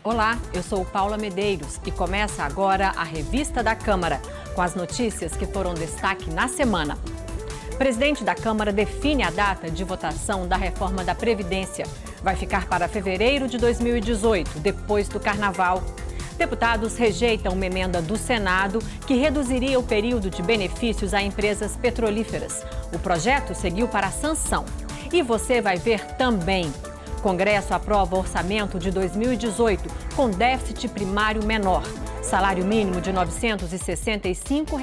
Olá, eu sou Paula Medeiros e começa agora a Revista da Câmara, com as notícias que foram destaque na semana. O presidente da Câmara define a data de votação da reforma da Previdência. Vai ficar para fevereiro de 2018, depois do Carnaval. Deputados rejeitam uma emenda do Senado que reduziria o período de benefícios a empresas petrolíferas. O projeto seguiu para a sanção. E você vai ver também. O Congresso aprova o orçamento de 2018 com déficit primário menor. Salário mínimo de R$ 965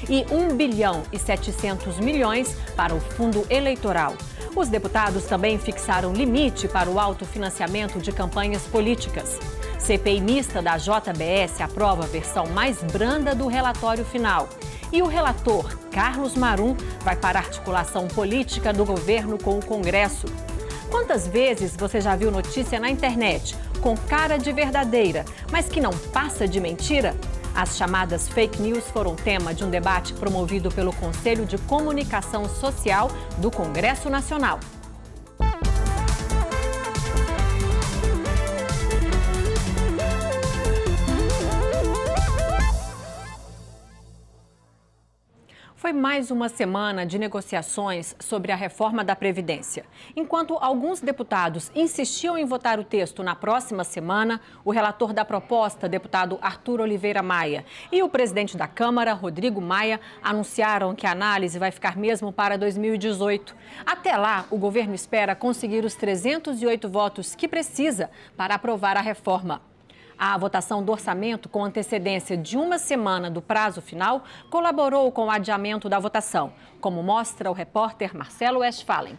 e 1 bilhão e 700 milhões para o fundo eleitoral. Os deputados também fixaram limite para o autofinanciamento de campanhas políticas. CPI mista da JBS aprova a versão mais branda do relatório final. E o relator, Carlos Marum, vai para a articulação política do governo com o Congresso. Quantas vezes você já viu notícia na internet com cara de verdadeira, mas que não passa de mentira? As chamadas fake news foram tema de um debate promovido pelo Conselho de Comunicação Social do Congresso Nacional. Foi mais uma semana de negociações sobre a reforma da Previdência. Enquanto alguns deputados insistiam em votar o texto na próxima semana, o relator da proposta, deputado Arthur Oliveira Maia, e o presidente da Câmara, Rodrigo Maia, anunciaram que a análise vai ficar mesmo para 2018. Até lá, o governo espera conseguir os 308 votos que precisa para aprovar a reforma. A votação do orçamento, com antecedência de uma semana do prazo final, colaborou com o adiamento da votação, como mostra o repórter Marcelo Westphalen.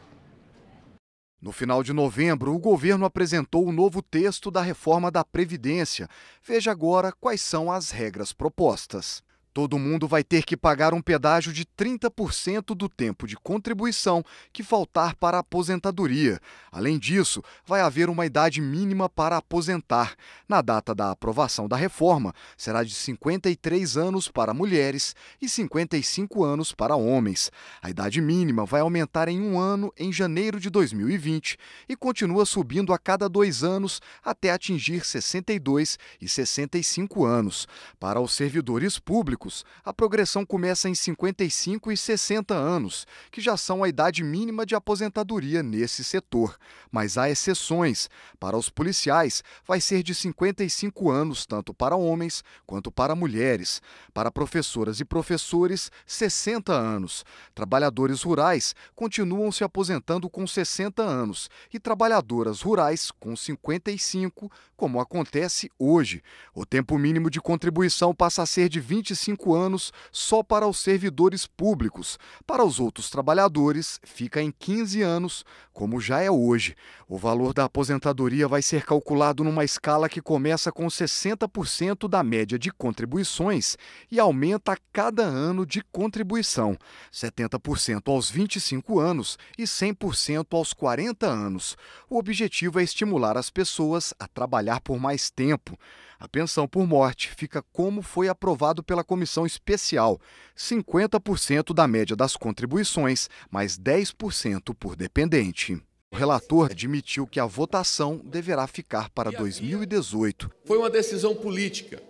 No final de novembro, o governo apresentou o novo texto da reforma da Previdência. Veja agora quais são as regras propostas. Todo mundo vai ter que pagar um pedágio de 30% do tempo de contribuição que faltar para a aposentadoria. Além disso, vai haver uma idade mínima para aposentar. Na data da aprovação da reforma, será de 53 anos para mulheres e 55 anos para homens. A idade mínima vai aumentar em 1 ano em janeiro de 2020 e continua subindo a cada 2 anos até atingir 62 e 65 anos. Para os servidores públicos, a progressão começa em 55 e 60 anos, que já são a idade mínima de aposentadoria nesse setor. Mas há exceções. Para os policiais, vai ser de 55 anos, tanto para homens quanto para mulheres. Para professoras e professores, 60 anos. Trabalhadores rurais continuam se aposentando com 60 anos e trabalhadoras rurais com 55, como acontece hoje. O tempo mínimo de contribuição passa a ser de 25 anos só para os servidores públicos. Para os outros trabalhadores, fica em 15 anos, como já é hoje. O valor da aposentadoria vai ser calculado numa escala que começa com 60% da média de contribuições e aumenta a cada ano de contribuição. 70% aos 25 anos e 100% aos 40 anos. O objetivo é estimular as pessoas a trabalhar por mais tempo. A pensão por morte fica como foi aprovado pela comissão especial, 50% da média das contribuições, mais 10% por dependente. O relator admitiu que a votação deverá ficar para 2018. Foi uma decisão política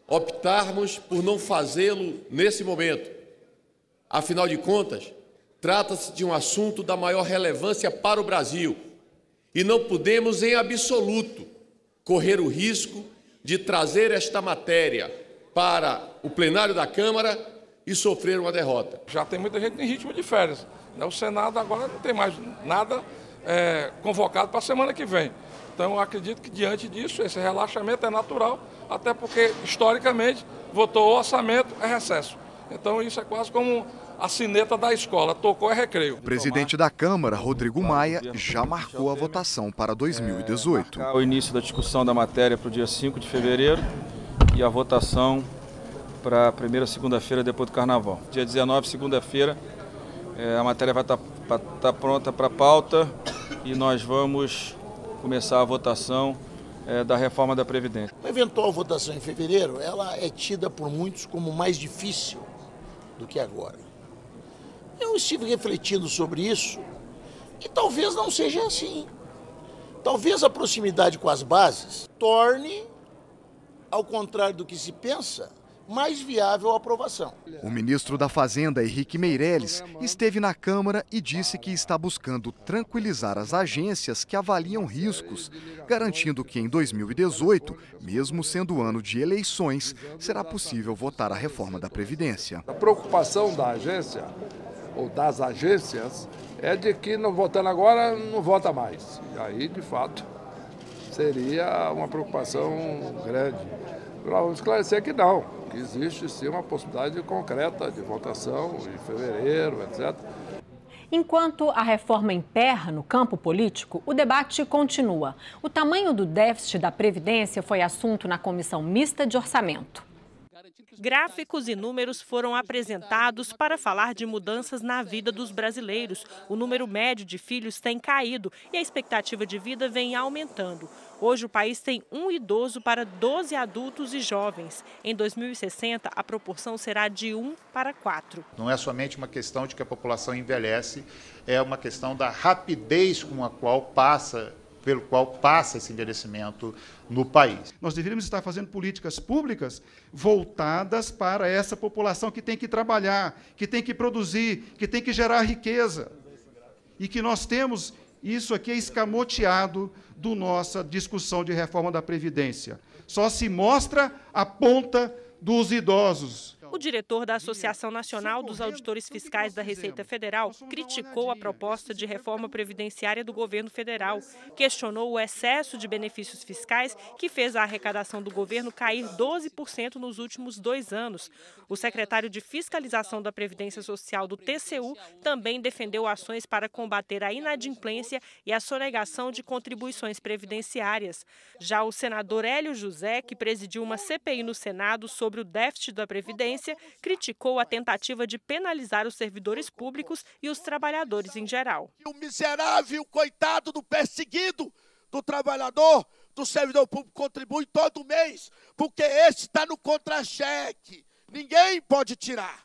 optarmos por não fazê-lo nesse momento. Afinal de contas, trata-se de um assunto da maior relevância para o Brasil e não podemos, em absoluto, correr o risco de trazer esta matéria para o plenário da Câmara e sofrer uma derrota. Já tem muita gente em ritmo de férias. O Senado agora não tem mais nada convocado para a semana que vem. Então, eu acredito que, diante disso, esse relaxamento é natural, até porque, historicamente, votou o orçamento, é recesso. Então, isso é quase como a sineta da escola, tocou é recreio. O presidente da Câmara, Rodrigo Maia, já marcou a votação para 2018. O início da discussão da matéria para o dia 5 de fevereiro e a votação para a primeira segunda-feira depois do Carnaval. Dia 19, segunda-feira, a matéria vai estar pronta para pauta e nós vamos começar a votação da reforma da Previdência. A eventual votação em fevereiro, ela é tida por muitos como mais difícil do que agora. Eu estive refletindo sobre isso e talvez não seja assim. Talvez a proximidade com as bases torne, ao contrário do que se pensa, mais viável a aprovação. O ministro da Fazenda, Henrique Meirelles, esteve na Câmara e disse que está buscando tranquilizar as agências que avaliam riscos, garantindo que em 2018, mesmo sendo ano de eleições, será possível votar a reforma da Previdência. A preocupação da agência, ou das agências, é de que não votando agora, não vota mais. E aí, de fato, seria uma preocupação grande. Vamos esclarecer que não. Que existe sim uma possibilidade concreta de votação em fevereiro, etc. Enquanto a reforma emperra no campo político, o debate continua. O tamanho do déficit da Previdência foi assunto na Comissão Mista de Orçamento. Gráficos e números foram apresentados para falar de mudanças na vida dos brasileiros. O número médio de filhos tem caído e a expectativa de vida vem aumentando. Hoje o país tem um idoso para 12 adultos e jovens. Em 2060, a proporção será de 1 para 4. Não é somente uma questão de que a população envelhece, é uma questão da rapidez com a qual pelo qual passa esse envelhecimento no país. Nós deveríamos estar fazendo políticas públicas voltadas para essa população que tem que trabalhar, que tem que produzir, que tem que gerar riqueza. E que nós temos isso aqui escamoteado da nossa discussão de reforma da Previdência. Só se mostra a ponta dos idosos. O diretor da Associação Nacional dos Auditores Fiscais da Receita Federal criticou a proposta de reforma previdenciária do governo federal. Questionou o excesso de benefícios fiscais que fez a arrecadação do governo cair 12% nos últimos 2 anos. O secretário de Fiscalização da Previdência Social do TCU também defendeu ações para combater a inadimplência e a sonegação de contribuições previdenciárias. Já o senador Hélio José, que presidiu uma CPI no Senado sobre o déficit da Previdência, criticou a tentativa de penalizar os servidores públicos e os trabalhadores em geral. O miserável, coitado do perseguido, do trabalhador, do servidor público contribui todo mês, porque esse está no contra-cheque. Ninguém pode tirar.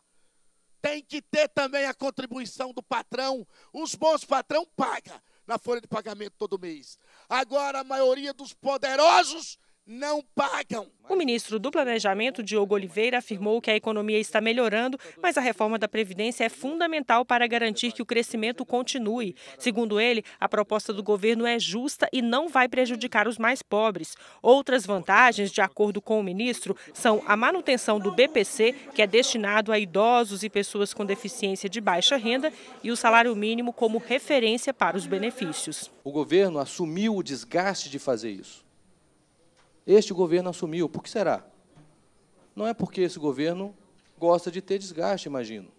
Tem que ter também a contribuição do patrão. Os bons patrão pagam na folha de pagamento todo mês. Agora a maioria dos poderosos não pagam. O ministro do Planejamento, Diogo Oliveira, afirmou que a economia está melhorando, mas a reforma da Previdência é fundamental para garantir que o crescimento continue. Segundo ele, a proposta do governo é justa e não vai prejudicar os mais pobres. Outras vantagens, de acordo com o ministro, são a manutenção do BPC, que é destinado a idosos e pessoas com deficiência de baixa renda, e o salário mínimo como referência para os benefícios. O governo assumiu o desgaste de fazer isso. Este governo assumiu. Por que será? Não é porque esse governo gosta de ter desgaste, imagino.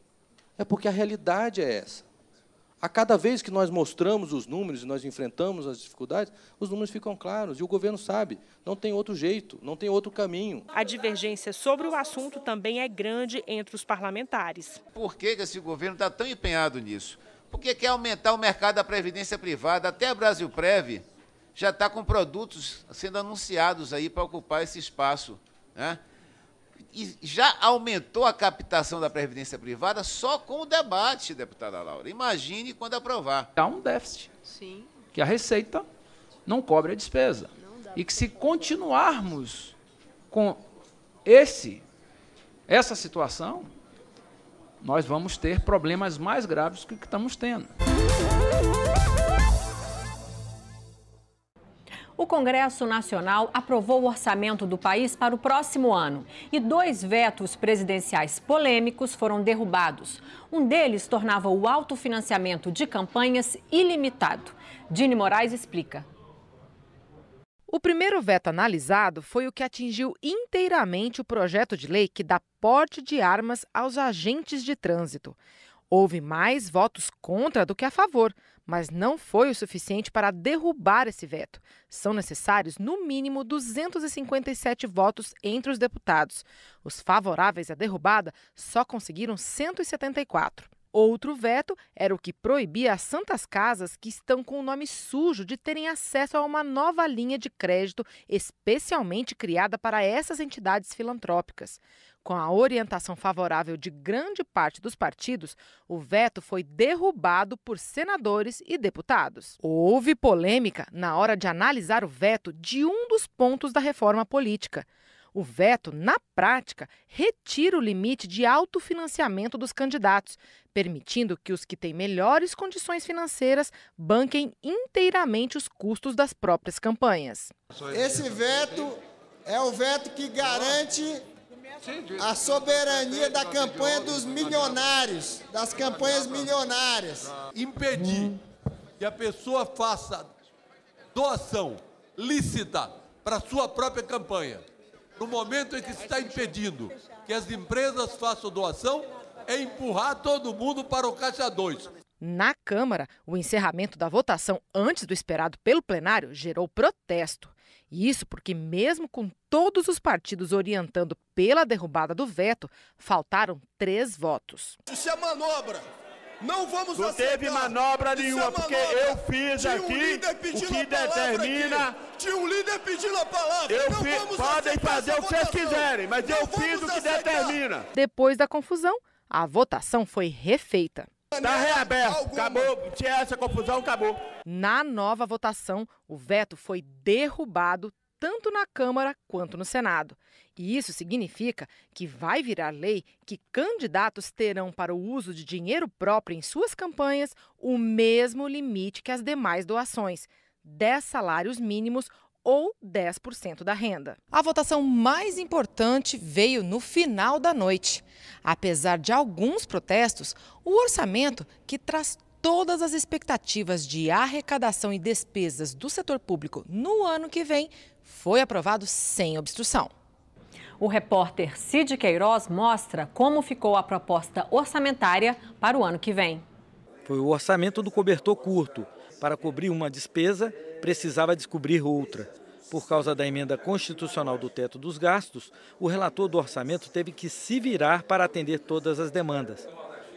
É porque a realidade é essa. A cada vez que nós mostramos os números e nós enfrentamos as dificuldades, os números ficam claros e o governo sabe, não tem outro jeito, não tem outro caminho. A divergência sobre o assunto também é grande entre os parlamentares. Por que esse governo está tão empenhado nisso? Porque quer aumentar o mercado da previdência privada. Até a Brasilprev já está com produtos sendo anunciados aí para ocupar esse espaço, né? E já aumentou a captação da previdência privada só com o debate, deputada Laura. Imagine quando aprovar. Há um déficit. Sim. Que a Receita não cobre a despesa. E que se continuarmos com essa situação, nós vamos ter problemas mais graves do que estamos tendo. O Congresso Nacional aprovou o orçamento do país para o próximo ano e 2 vetos presidenciais polêmicos foram derrubados. Um deles tornava o autofinanciamento de campanhas ilimitado. Dini Moraes explica. O primeiro veto analisado foi o que atingiu inteiramente o projeto de lei que dá porte de armas aos agentes de trânsito. Houve mais votos contra do que a favor, mas não foi o suficiente para derrubar esse veto. São necessários, no mínimo, 257 votos entre os deputados. Os favoráveis à derrubada só conseguiram 174. Outro veto era o que proibia as santas casas que estão com o nome sujo de terem acesso a uma nova linha de crédito especialmente criada para essas entidades filantrópicas. Com a orientação favorável de grande parte dos partidos, o veto foi derrubado por senadores e deputados. Houve polêmica na hora de analisar o veto de um dos pontos da reforma política. O veto, na prática, retira o limite de autofinanciamento dos candidatos, permitindo que os que têm melhores condições financeiras banquem inteiramente os custos das próprias campanhas. Esse veto é o veto que garante a soberania da campanha dos milionários, das campanhas milionárias. Impedir que a pessoa faça doação lícita para a sua própria campanha, no momento em que se está impedindo que as empresas façam doação, é empurrar todo mundo para o caixa 2. Na Câmara, o encerramento da votação antes do esperado pelo plenário gerou protesto. Isso porque, mesmo com todos os partidos orientando pela derrubada do veto, faltaram 3 votos. Isso é manobra. Não vamos aceitar. Não teve manobra nenhuma, porque eu fiz aqui o que determina. Tinha um líder pedindo a palavra. Podem fazer o que vocês quiserem, mas eu fiz o que determina. Depois da confusão, a votação foi refeita. Está reaberto, acabou, tinha essa confusão, acabou. Na nova votação, o veto foi derrubado tanto na Câmara quanto no Senado. E isso significa que vai virar lei que candidatos terão para o uso de dinheiro próprio em suas campanhas o mesmo limite que as demais doações, 10 salários mínimos ou 10% da renda. A votação mais importante veio no final da noite. Apesar de alguns protestos, o orçamento, que traz todas as expectativas de arrecadação e despesas do setor público no ano que vem, foi aprovado sem obstrução. O repórter Cid Queiroz mostra como ficou a proposta orçamentária para o ano que vem. Foi o orçamento do cobertor curto. Para cobrir uma despesa, precisava descobrir outra. Por causa da emenda constitucional do teto dos gastos, o relator do orçamento teve que se virar para atender todas as demandas.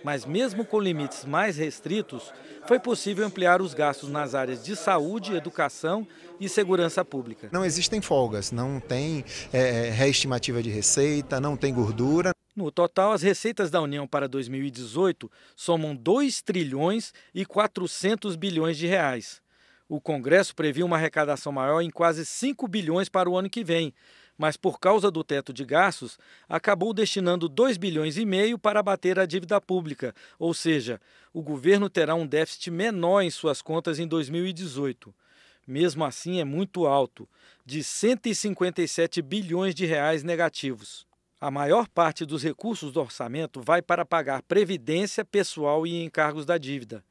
Mas mesmo com limites mais restritos, foi possível ampliar os gastos nas áreas de saúde, educação e segurança pública. Não existem folgas, não tem reestimativa de receita, não tem gordura. No total, as receitas da União para 2018 somam 2 trilhões e 400 bilhões de reais. O Congresso previu uma arrecadação maior em quase 5 bilhões para o ano que vem, mas por causa do teto de gastos, acabou destinando 2,5 bilhões para abater a dívida pública, ou seja, o governo terá um déficit menor em suas contas em 2018. Mesmo assim, é muito alto, de 157 bilhões de reais negativos. A maior parte dos recursos do orçamento vai para pagar previdência, pessoal e encargos da dívida.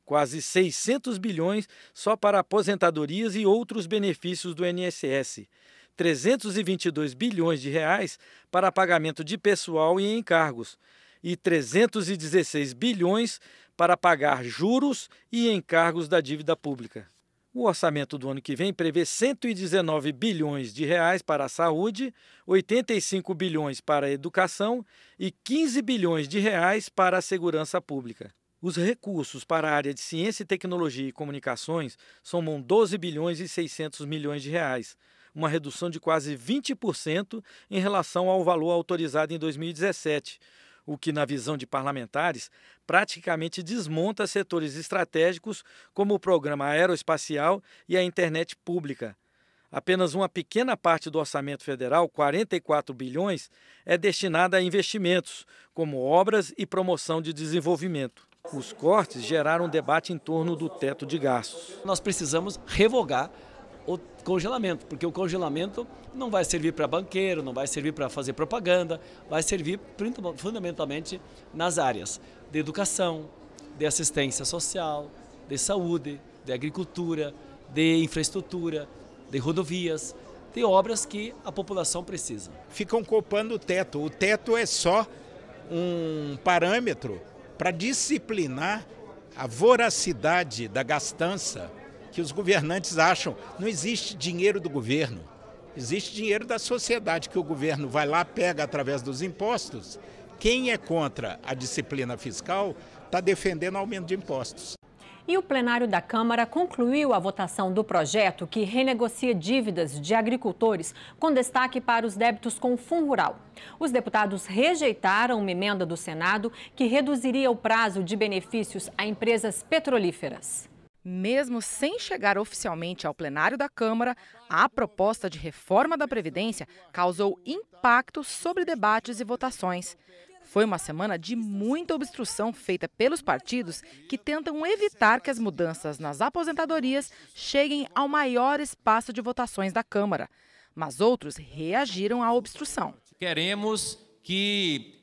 Quase 600 bilhões só para aposentadorias e outros benefícios do INSS. 322 bilhões de reais para pagamento de pessoal e encargos. E 316 bilhões para pagar juros e encargos da dívida pública. O orçamento do ano que vem prevê 119 bilhões de reais para a saúde, 85 bilhões para a educação e 15 bilhões de reais para a segurança pública. Os recursos para a área de ciência e tecnologia e comunicações somam 12 bilhões e 600 milhões de reais, uma redução de quase 20% em relação ao valor autorizado em 2017, o que, na visão de parlamentares, praticamente desmonta setores estratégicos como o programa aeroespacial e a internet pública. Apenas uma pequena parte do orçamento federal, 44 bilhões, é destinada a investimentos, como obras e promoção de desenvolvimento. Os cortes geraram um debate em torno do teto de gastos. Nós precisamos revogar o congelamento, porque o congelamento não vai servir para banqueiro, não vai servir para fazer propaganda, vai servir fundamentalmente nas áreas de educação, de assistência social, de saúde, de agricultura, de infraestrutura, de rodovias, de obras que a população precisa. Ficam culpando o teto. O teto é só um parâmetro para disciplinar a voracidade da gastança que os governantes acham. Não existe dinheiro do governo, existe dinheiro da sociedade que o governo vai lá, pega através dos impostos. Quem é contra a disciplina fiscal está defendendo aumento de impostos. E o plenário da Câmara concluiu a votação do projeto que renegocia dívidas de agricultores, com destaque para os débitos com o Fundo Rural. Os deputados rejeitaram uma emenda do Senado que reduziria o prazo de benefícios a empresas petrolíferas. Mesmo sem chegar oficialmente ao plenário da Câmara, a proposta de reforma da Previdência causou impacto sobre debates e votações. Foi uma semana de muita obstrução feita pelos partidos que tentam evitar que as mudanças nas aposentadorias cheguem ao maior espaço de votações da Câmara. Mas outros reagiram à obstrução. Queremos que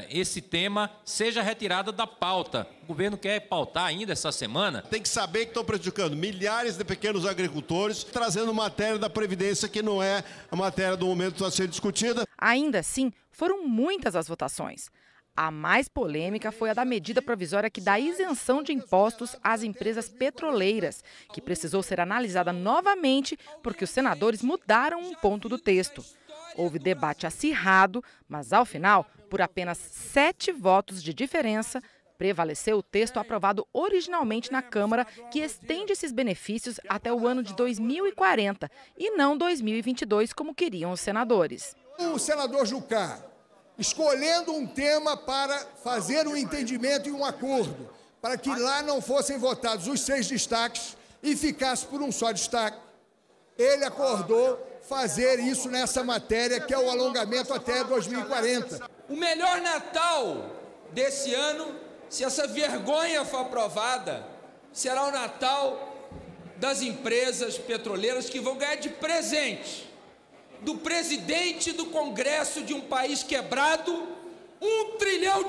esse tema seja retirado da pauta. O governo quer pautar ainda essa semana. Tem que saber que estão prejudicando milhares de pequenos agricultores, trazendo matéria da Previdência que não é a matéria do momento que está sendo discutida. Ainda assim, foram muitas as votações. A mais polêmica foi a da medida provisória que dá isenção de impostos às empresas petroleiras, que precisou ser analisada novamente porque os senadores mudaram um ponto do texto. Houve debate acirrado, mas ao final, por apenas 7 votos de diferença, prevaleceu o texto aprovado originalmente na Câmara, que estende esses benefícios até o ano de 2040 e não 2022, como queriam os senadores. O senador Jucá, escolhendo um tema para fazer um entendimento e um acordo, para que lá não fossem votados os 6 destaques e ficasse por um só destaque, ele acordou fazer isso nessa matéria, que é o alongamento até 2040. O melhor Natal desse ano, se essa vergonha for aprovada, será o Natal das empresas petroleiras que vão ganhar de presente do presidente do Congresso de um país quebrado R$1 trilhão.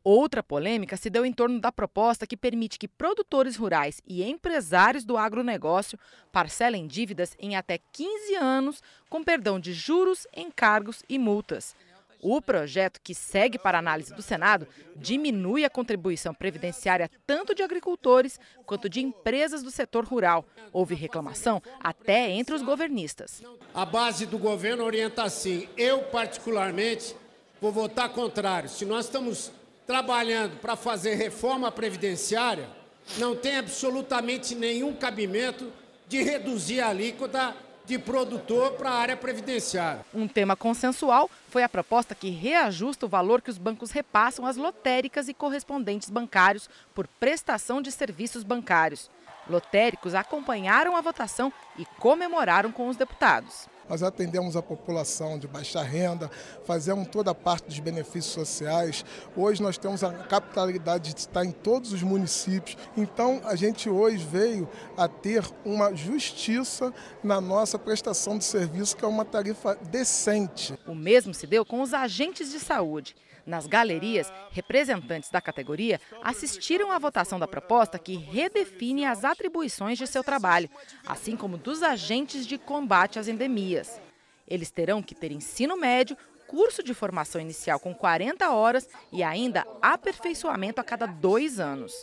Outra polêmica se deu em torno da proposta que permite que produtores rurais e empresários do agronegócio parcelem dívidas em até 15 anos, com perdão de juros, encargos e multas. O projeto, que segue para análise do Senado, diminui a contribuição previdenciária tanto de agricultores quanto de empresas do setor rural. Houve reclamação até entre os governistas. A base do governo orienta assim. Eu, particularmente, vou votar contrário. Se nós estamos trabalhando para fazer reforma previdenciária, não tem absolutamente nenhum cabimento de reduzir a alíquota de produtor para a área previdenciária. Um tema consensual foi a proposta que reajusta o valor que os bancos repassam às lotéricas e correspondentes bancários por prestação de serviços bancários. Lotéricos acompanharam a votação e comemoraram com os deputados. Nós atendemos a população de baixa renda, fazemos toda a parte dos benefícios sociais. Hoje nós temos a capitalidade de estar em todos os municípios. Então a gente hoje veio a ter uma justiça na nossa prestação de serviço, que é uma tarifa decente. O mesmo se deu com os agentes de saúde. Nas galerias, representantes da categoria assistiram à votação da proposta que redefine as atribuições de seu trabalho, assim como dos agentes de combate às endemias. Eles terão que ter ensino médio, curso de formação inicial com 40 horas e ainda aperfeiçoamento a cada 2 anos.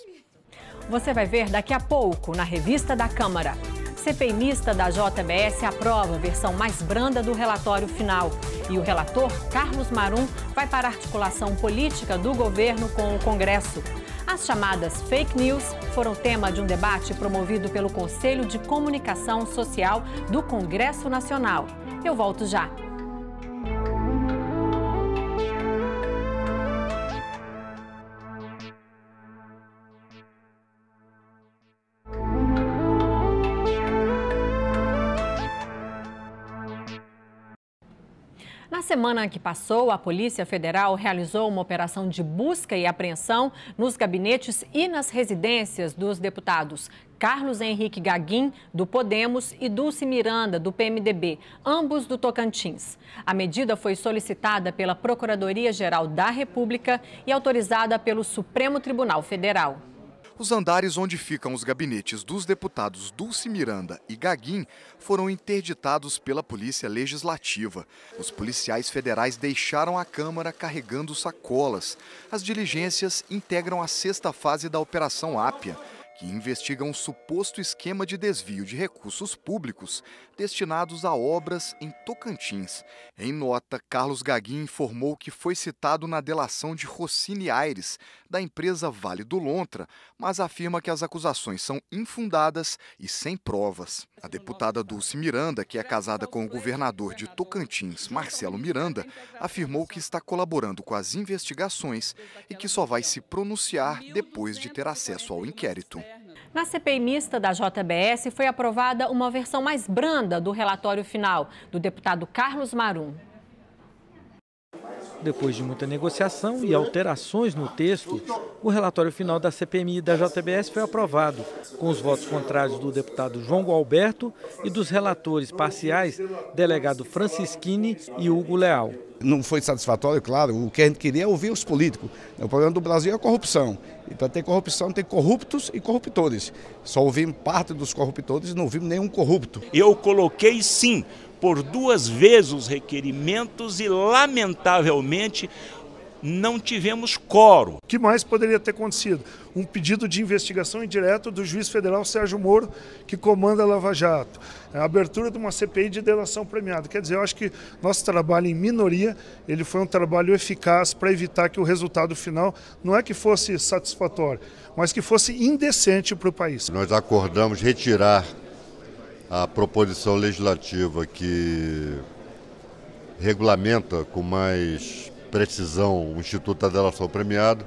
Você vai ver daqui a pouco na Revista da Câmara. CPI mista da JBS aprova a versão mais branda do relatório final. E o relator, Carlos Marum, vai para a articulação política do governo com o Congresso. As chamadas fake news foram tema de um debate promovido pelo Conselho de Comunicação Social do Congresso Nacional. Eu volto já. Na semana que passou, a Polícia Federal realizou uma operação de busca e apreensão nos gabinetes e nas residências dos deputados Carlos Henrique Gaguin, do Podemos, e Dulce Miranda, do PMDB, ambos do Tocantins. A medida foi solicitada pela Procuradoria-Geral da República e autorizada pelo Supremo Tribunal Federal. Os andares onde ficam os gabinetes dos deputados Dulce Miranda e Gaguin foram interditados pela Polícia Legislativa. Os policiais federais deixaram a Câmara carregando sacolas. As diligências integram a 6ª fase da Operação Ápia, que investiga um suposto esquema de desvio de recursos públicos destinados a obras em Tocantins. Em nota, Carlos Gaguin informou que foi citado na delação de Rossini Aires, da empresa Vale do Lontra, mas afirma que as acusações são infundadas e sem provas. A deputada Dulce Miranda, que é casada com o governador de Tocantins, Marcelo Miranda, afirmou que está colaborando com as investigações e que só vai se pronunciar depois de ter acesso ao inquérito. Na CPI mista da JBS foi aprovada uma versão mais branda do relatório final do deputado Carlos Marum. Depois de muita negociação e alterações no texto, o relatório final da CPMI da JBS foi aprovado, com os votos contrários do deputado João Gualberto e dos relatores parciais, delegado Francisquini e Hugo Leal. Não foi satisfatório, claro, o que a gente queria é ouvir os políticos. O problema do Brasil é a corrupção. E para ter corrupção tem corruptos e corruptores. Só ouvimos parte dos corruptores e não ouvimos nenhum corrupto. Eu coloquei sim, por 2 vezes os requerimentos e, lamentavelmente, não tivemos quórum. O que mais poderia ter acontecido? Um pedido de investigação indireto do juiz federal Sérgio Moro, que comanda a Lava Jato. A abertura de uma CPI de delação premiada. Quer dizer, eu acho que nosso trabalho em minoria, ele foi um trabalho eficaz para evitar que o resultado final não é que fosse satisfatório, mas que fosse indecente para o país. Nós acordamos retirar a proposição legislativa que regulamenta com mais precisão o Instituto da Delação Premiada.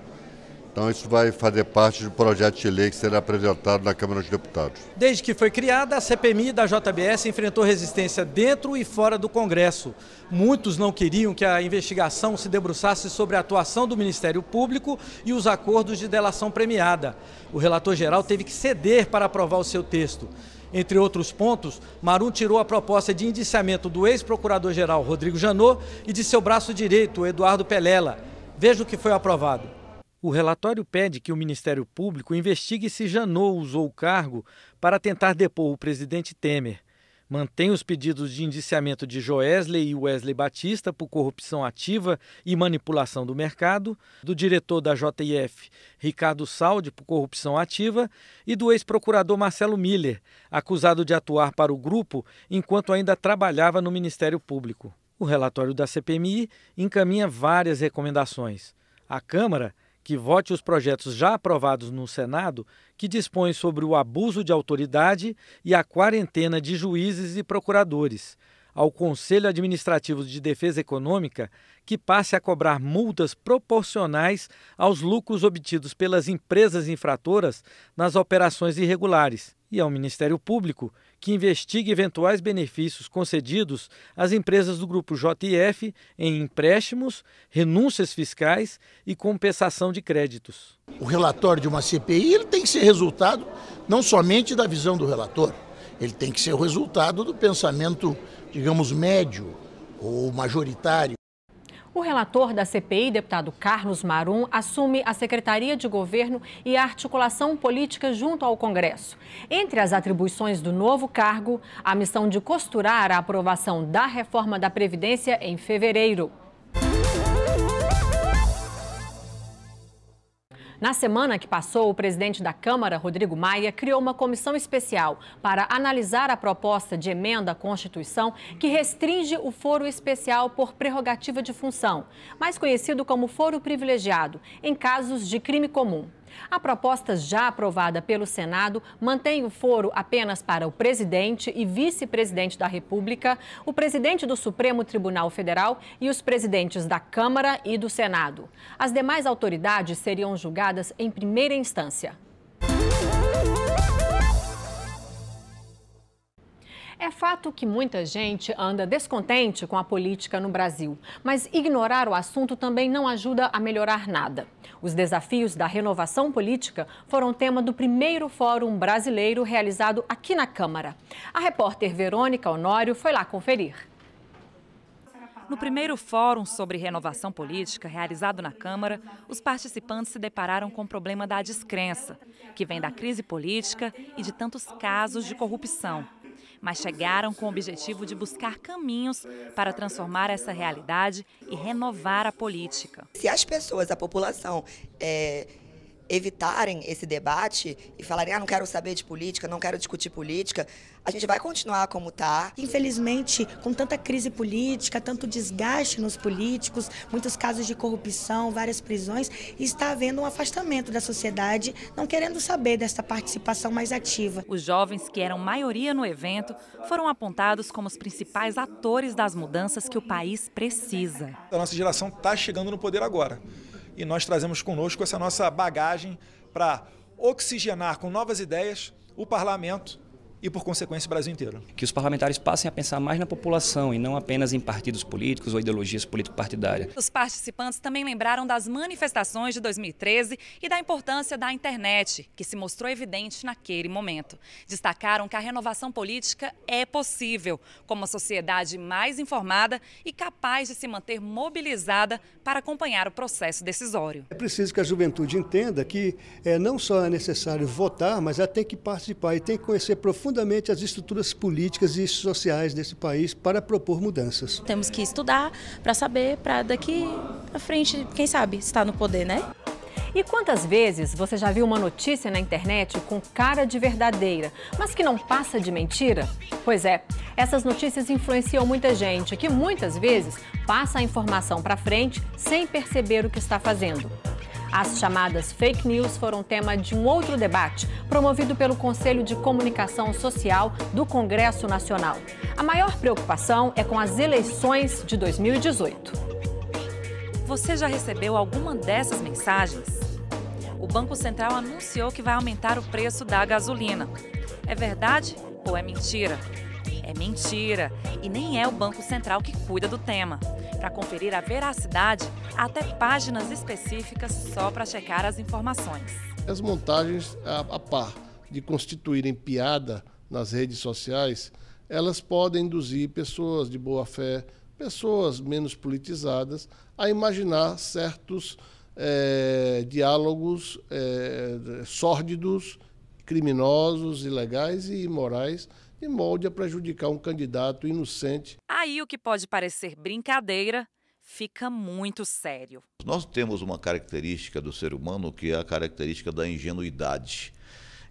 Então isso vai fazer parte do projeto de lei que será apresentado na Câmara dos Deputados. Desde que foi criada, a CPMI da JBS enfrentou resistência dentro e fora do Congresso. Muitos não queriam que a investigação se debruçasse sobre a atuação do Ministério Público e os acordos de delação premiada. O relator-geral teve que ceder para aprovar o seu texto. Entre outros pontos, Marum tirou a proposta de indiciamento do ex-procurador-geral Rodrigo Janot e de seu braço direito, Eduardo Pelela. Veja o que foi aprovado. O relatório pede que o Ministério Público investigue se Janot usou o cargo para tentar depor o presidente Temer. Mantém os pedidos de indiciamento de Joesley e Wesley Batista por corrupção ativa e manipulação do mercado, do diretor da JIF, Ricardo Saldi, por corrupção ativa, e do ex-procurador Marcelo Miller, acusado de atuar para o grupo enquanto ainda trabalhava no Ministério Público. O relatório da CPMI encaminha várias recomendações. A Câmara que vote os projetos já aprovados no Senado, que dispõem sobre o abuso de autoridade e a quarentena de juízes e procuradores. Ao Conselho Administrativo de Defesa Econômica, que passe a cobrar multas proporcionais aos lucros obtidos pelas empresas infratoras nas operações irregulares. E ao Ministério Público, que investigue eventuais benefícios concedidos às empresas do Grupo JIF em empréstimos, renúncias fiscais e compensação de créditos. O relatório de uma CPI ele tem que ser resultado não somente da visão do relator, ele tem que ser o resultado do pensamento, digamos, médio ou majoritário. O relator da CPI, deputado Carlos Marum, assume a Secretaria de Governo e a articulação política junto ao Congresso. Entre as atribuições do novo cargo, a missão de costurar a aprovação da reforma da Previdência em fevereiro. Na semana que passou, o presidente da Câmara, Rodrigo Maia, criou uma comissão especial para analisar a proposta de emenda à Constituição que restringe o foro especial por prerrogativa de função, mais conhecido como foro privilegiado, em casos de crime comum. A proposta já aprovada pelo Senado mantém o foro apenas para o presidente e vice-presidente da República, o presidente do Supremo Tribunal Federal e os presidentes da Câmara e do Senado. As demais autoridades seriam julgadas em primeira instância. É fato que muita gente anda descontente com a política no Brasil, mas ignorar o assunto também não ajuda a melhorar nada. Os desafios da renovação política foram tema do primeiro Fórum Brasileiro realizado aqui na Câmara. A repórter Verônica Honório foi lá conferir. No primeiro fórum sobre renovação política realizado na Câmara, os participantes se depararam com o problema da descrença, que vem da crise política e de tantos casos de corrupção. Mas chegaram com o objetivo de buscar caminhos para transformar essa realidade e renovar a política. Se as pessoas, a população, evitarem esse debate e falarem, não quero saber de política, não quero discutir política, a gente vai continuar como está. Infelizmente, com tanta crise política, tanto desgaste nos políticos, muitos casos de corrupção, várias prisões, está havendo um afastamento da sociedade, não querendo saber dessa participação mais ativa. Os jovens, que eram maioria no evento, foram apontados como os principais atores das mudanças que o país precisa. A nossa geração está chegando no poder agora. E nós trazemos conosco essa nossa bagagem para oxigenar com novas ideias o parlamento e, por consequência, o Brasil inteiro. Que os parlamentares passem a pensar mais na população e não apenas em partidos políticos ou ideologias político-partidárias. Os participantes também lembraram das manifestações de 2013 e da importância da internet, que se mostrou evidente naquele momento. Destacaram que a renovação política é possível, com uma sociedade mais informada e capaz de se manter mobilizada para acompanhar o processo decisório. É preciso que a juventude entenda que não só é necessário votar, mas ela tem que participar e tem que conhecer profundamente as estruturas políticas e sociais desse país para propor mudanças. Temos que estudar para saber, para daqui à frente, quem sabe, estar no poder, né? E quantas vezes você já viu uma notícia na internet com cara de verdadeira, mas que não passa de mentira? Pois é, essas notícias influenciam muita gente, que muitas vezes passa a informação para frente sem perceber o que está fazendo. As chamadas fake news foram tema de um outro debate, promovido pelo Conselho de Comunicação Social do Congresso Nacional. A maior preocupação é com as eleições de 2018. Você já recebeu alguma dessas mensagens? O Banco Central anunciou que vai aumentar o preço da gasolina. É verdade ou é mentira? É mentira, e nem é o Banco Central que cuida do tema. Para conferir a veracidade, há até páginas específicas só para checar as informações. As montagens, a par de constituírem piada nas redes sociais, elas podem induzir pessoas de boa fé, pessoas menos politizadas, a imaginar certos diálogos sórdidos, criminosos, ilegais e imorais, de molde a prejudicar um candidato inocente. Aí o que pode parecer brincadeira fica muito sério. Nós temos uma característica do ser humano que é a característica da ingenuidade.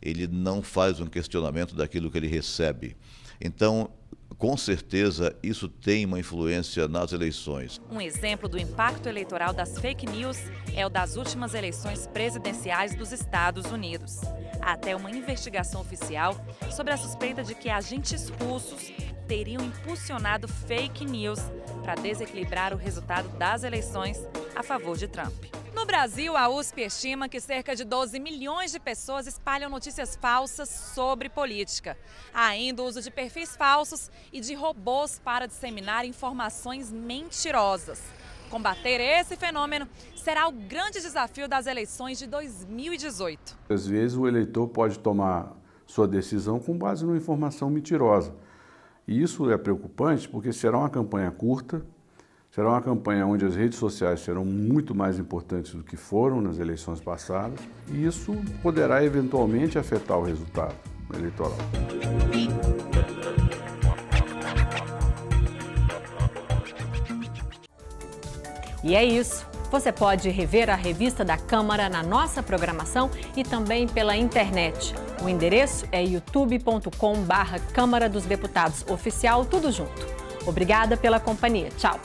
Ele não faz um questionamento daquilo que ele recebe. Então, com certeza, isso tem uma influência nas eleições. Um exemplo do impacto eleitoral das fake news é o das últimas eleições presidenciais dos Estados Unidos. Há até uma investigação oficial sobre a suspeita de que agentes russos teriam impulsionado fake news para desequilibrar o resultado das eleições a favor de Trump. No Brasil, a USP estima que cerca de 12 milhões de pessoas espalham notícias falsas sobre política. Há ainda o uso de perfis falsos e de robôs para disseminar informações mentirosas. Combater esse fenômeno será o grande desafio das eleições de 2018. Às vezes o eleitor pode tomar sua decisão com base numa informação mentirosa. E isso é preocupante porque será uma campanha curta, será uma campanha onde as redes sociais serão muito mais importantes do que foram nas eleições passadas, e isso poderá eventualmente afetar o resultado eleitoral. E é isso. Você pode rever a revista da Câmara na nossa programação e também pela internet. O endereço é youtube.com/Câmara dos Deputados Oficial, tudo junto. Obrigada pela companhia. Tchau.